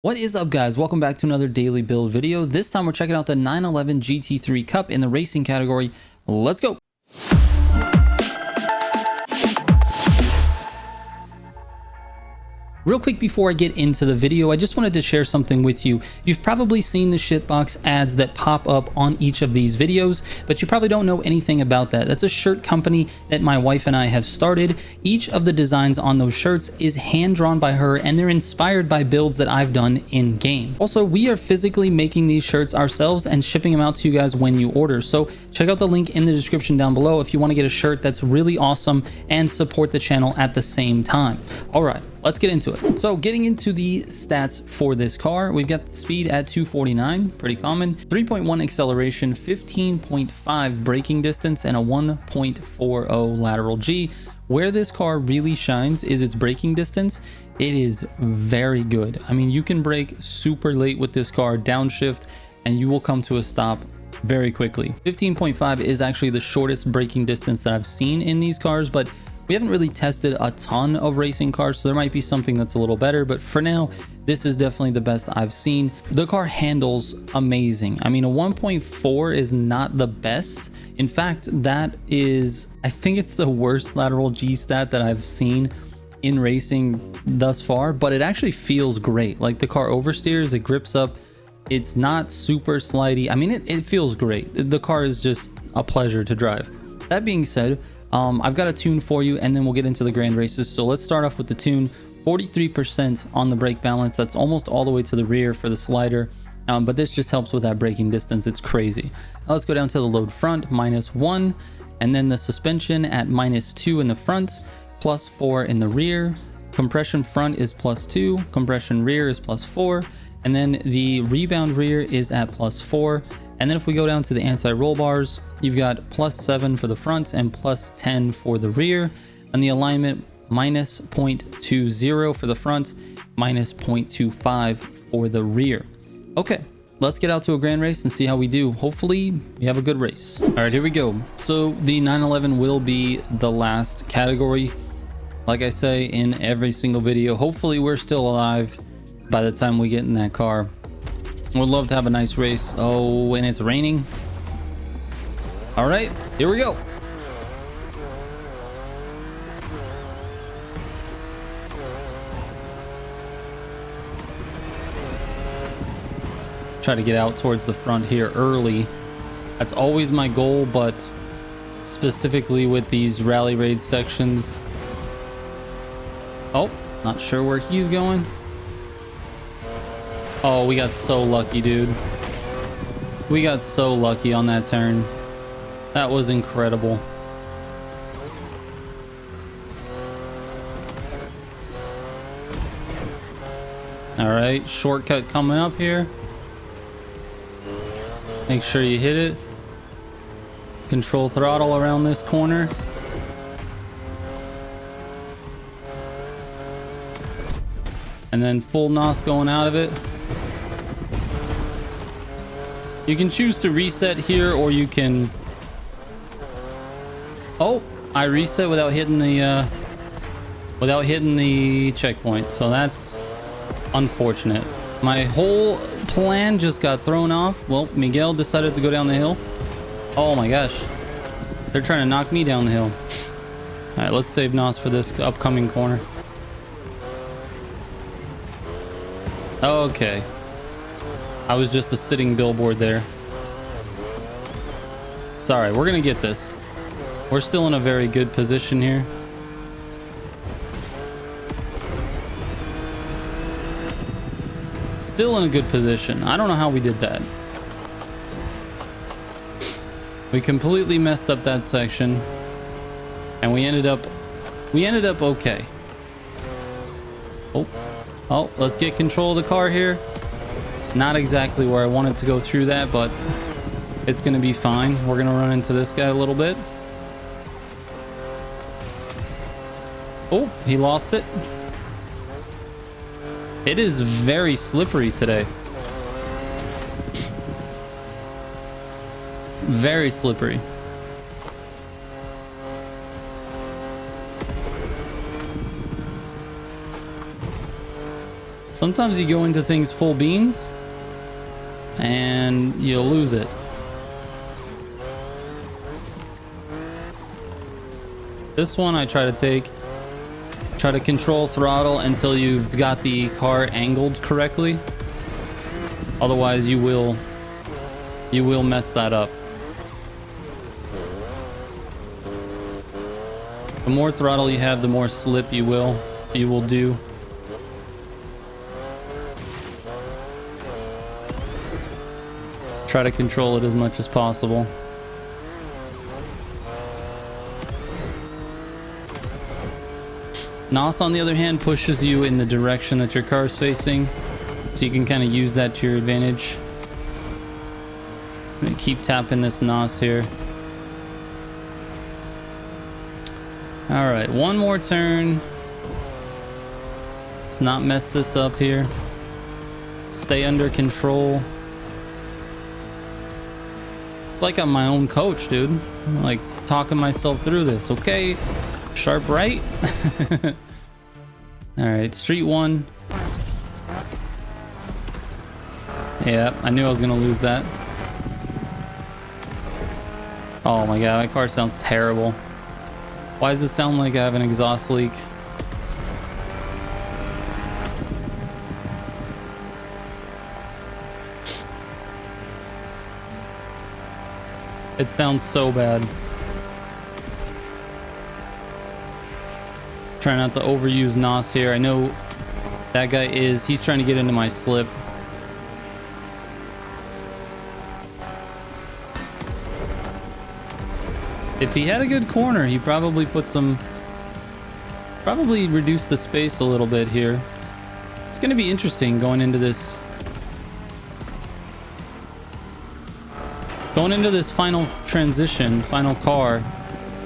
What is up, guys? Welcome back to another daily build video. This time we're checking out the 911 GT3 Cup in the racing category. Let's go. Real quick before I get into the video, I just wanted to share something with you. You've probably seen the shitbox ads that pop up on each of these videos, but you probably don't know anything about that. That's a shirt company that my wife and I have started. Each of the designs on those shirts is hand-drawn by her, and they're inspired by builds that I've done in-game. Also, we are physically making these shirts ourselves and shipping them out to you guys when you order. So check out the link in the description down below if you want to get a shirt that's really awesome and support the channel at the same time. All right, let's get into it. So getting into the stats for this car, we've got the speed at 249, pretty common, 3.1 acceleration, 15.5 braking distance, and a 1.40 lateral G. Where this car really shines is its braking distance. It is very good. I mean, you can brake super late with this car, downshift, and you will come to a stop very quickly. 15.5 is actually the shortest braking distance that I've seen in these cars, but we haven't really tested a ton of racing cars, so there might be something that's a little better, but for now, this is definitely the best I've seen. The car handles amazing. I mean, a 1.4 is not the best. In fact, that is, I think it's the worst lateral G stat that I've seen in racing thus far, but it actually feels great. Like, the car oversteers, it grips up. It's not super slidey. I mean, it feels great. The car is just a pleasure to drive. That being said, I've got a tune for you, and then we'll get into the grand races. So let's start off with the tune. 43% on the brake balance. That's almost all the way to the rear for the slider, but this just helps with that braking distance. It's crazy. Now let's go down to the load front, -1, and then the suspension at -2 in the front, +4 in the rear. Compression front is +2, compression rear is +4, and then the rebound rear is at +4. And then if we go down to the anti-roll bars, you've got +7 for the front and +10 for the rear. And the alignment, -0.20 for the front, -0.25 for the rear. Okay, let's get out to a grand race and see how we do. Hopefully we have a good race. All right, here we go. So the 911 will be the last category. Like I say in every single video, hopefully we're still alive by the time we get in that car. Would love to have a nice race. Oh, and it's raining. All right, here we go. Try to get out towards the front here early. That's always my goal, but specifically with these rally raid sections. Oh, not sure where he's going. Oh, we got so lucky, dude. We got so lucky on that turn. That was incredible. All right, shortcut coming up here. Make sure you hit it. Control throttle around this corner. And then full NOS going out of it. You can choose to reset here, or you can... Oh, I reset without hitting the checkpoint, so that's unfortunate. My whole plan just got thrown off. Well, Miguel decided to go down the hill. Oh my gosh, they're trying to knock me down the hill. All right, let's save NOS for this upcoming corner. Okay, I was just a sitting billboard there. It's all right, we're gonna get this. We're still in a very good position here. Still in a good position. I don't know how we did that. We completely messed up that section, and we ended up okay. Oh, let's get control of the car here. Not exactly where I wanted to go through that, but it's gonna be fine. We're gonna run into this guy a little bit. Oh, he lost it. It is very slippery today. Very slippery. Sometimes you go into things full beans and you'll lose it. This one I try to control throttle until you've got the car angled correctly. Otherwise you will mess that up. The more throttle you have, the more slip you will do. Try to control it as much as possible. NOS, on the other hand, pushes you in the direction that your car is facing, so you can kind of use that to your advantage. I'm gonna keep tapping this NOS here. All right, one more turn. Let's not mess this up here. Stay under control. It's like I'm my own coach, dude. I'm like talking myself through this. Okay, sharp right. All right, street one. Yeah, I knew I was gonna lose that. Oh my god, my car sounds terrible. Why does it sound like I have an exhaust leak? It sounds so bad. Try not to overuse NOS here. I know that guy he's trying to get into my slip. If he had a good corner, he probably probably reduce the space a little bit here. It's going to be interesting going into this final transition, final car.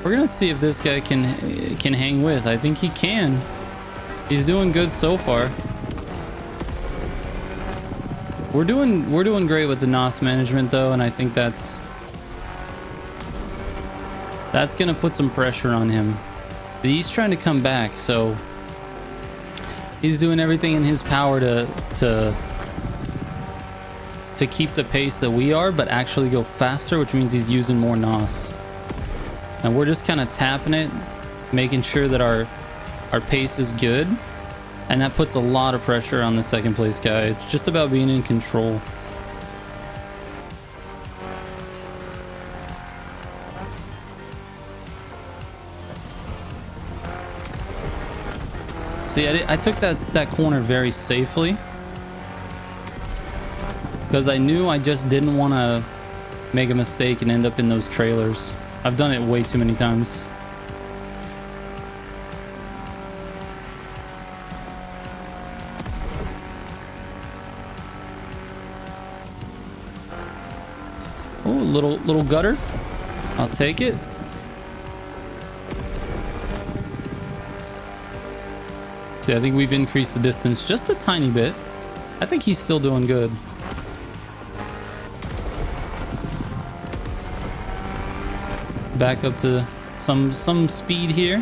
We're gonna see if this guy can hang with. I think he can. He's doing good so far. We're doing great with the NOS management though, and I think that's gonna put some pressure on him. He's trying to come back, so he's doing everything in his power to keep the pace that we are, but actually go faster, which means he's using more NOS. And we're just kind of tapping it, making sure that our pace is good, and that puts a lot of pressure on the second place guy. It's just about being in control. See, I took that corner very safely because I knew I just didn't want to make a mistake and end up in those trailers. I've done it way too many times. Oh, little gutter. I'll take it. See, I think we've increased the distance just a tiny bit. I think he's still doing good. Back up to some speed here.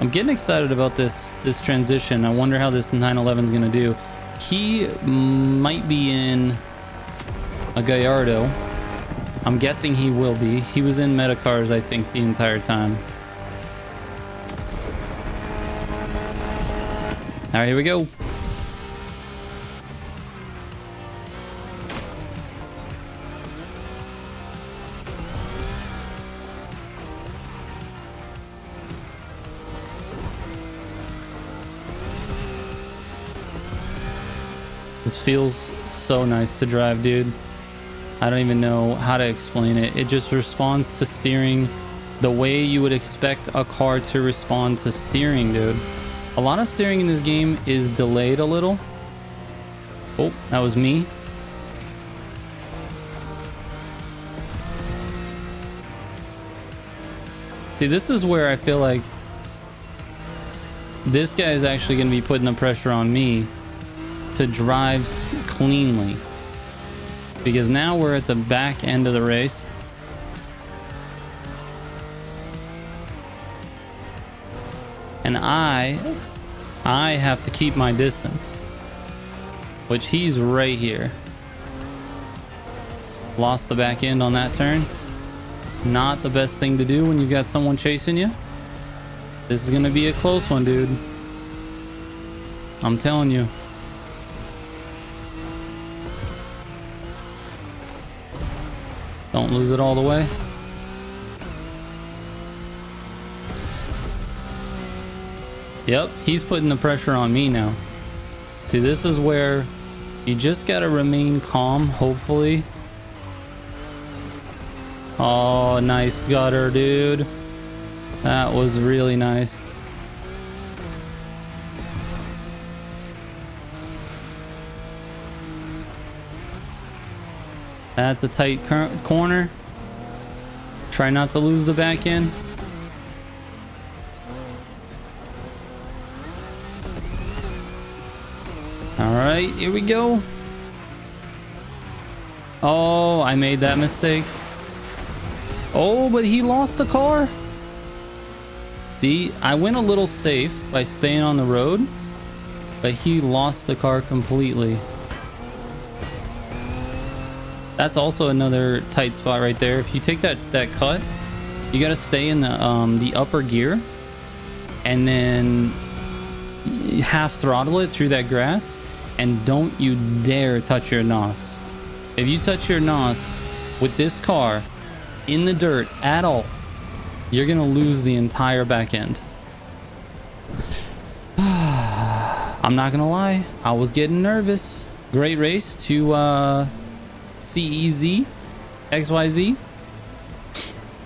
I'm getting excited about this transition. I wonder how this 911 is going to do. He might be in a Gallardo. I'm guessing he will be. He was in Metacars, I think, the entire time. All right, here we go. This feels so nice to drive, dude. I don't even know how to explain it. It just responds to steering the way you would expect a car to respond to steering, dude. A lot of steering in this game is delayed a little. Oh, that was me. See, this is where I feel like this guy is actually going to be putting the pressure on me to drive cleanly, because now we're at the back end of the race. And I have to keep my distance. which he's right here. Lost the back end on that turn. Not the best thing to do when you got someone chasing you. This is gonna be a close one, dude. I'm telling you. Don't lose it all the way. Yep, he's putting the pressure on me now. See, this is where you just gotta remain calm, hopefully. Oh, nice gutter, dude. That was really nice. That's a tight corner. Try not to lose the back end. All right, here we go. Oh, I made that mistake. Oh, but he lost the car. See, I went a little safe by staying on the road, but he lost the car completely. That's also another tight spot right there. If you take that cut, you got to stay in the upper gear and then half throttle it through that grass, and don't you dare touch your NOS. If you touch your NOS with this car in the dirt at all, you're gonna lose the entire back end. I'm not gonna lie, I was getting nervous. Great race to CEZ XYZ.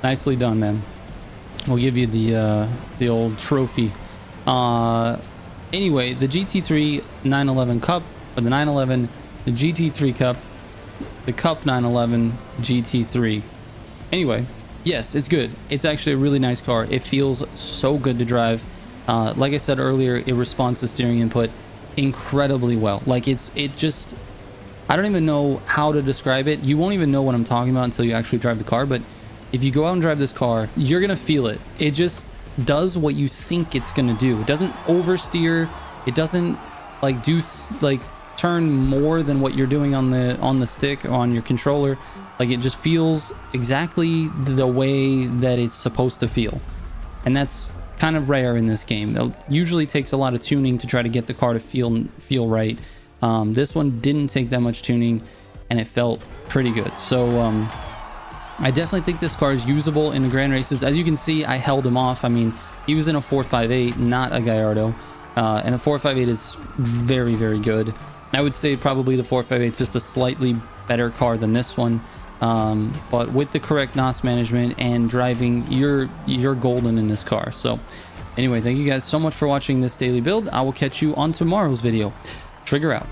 Nicely done, man. We'll give you the old trophy. Anyway, the GT3 911 Cup, or the 911, the GT3 Cup, the Cup 911 GT3. Anyway, yes, it's good. It's actually a really nice car. It feels so good to drive. Like I said earlier, it responds to steering input incredibly well. Like it just, I don't even know how to describe it. You won't even know what I'm talking about until you actually drive the car. But if you go out and drive this car, you're gonna feel it. It just does what you think it's gonna do. It doesn't oversteer. It doesn't like turn more than what you're doing on the stick or on your controller. Like, it just feels exactly the way that it's supposed to feel, and that's kind of rare in this game. It usually takes a lot of tuning to try to get the car to feel right. This one didn't take that much tuning, and it felt pretty good. So I definitely think this car is usable in the grand races. As you can see, I held him off. I mean, he was in a 458, not a Gallardo, and the 458 is very, very good. I would say probably the 458 is just a slightly better car than this one. But with the correct NOS management and driving, you're golden in this car. So anyway, thank you guys so much for watching this daily build. I will catch you on tomorrow's video. Trigger out.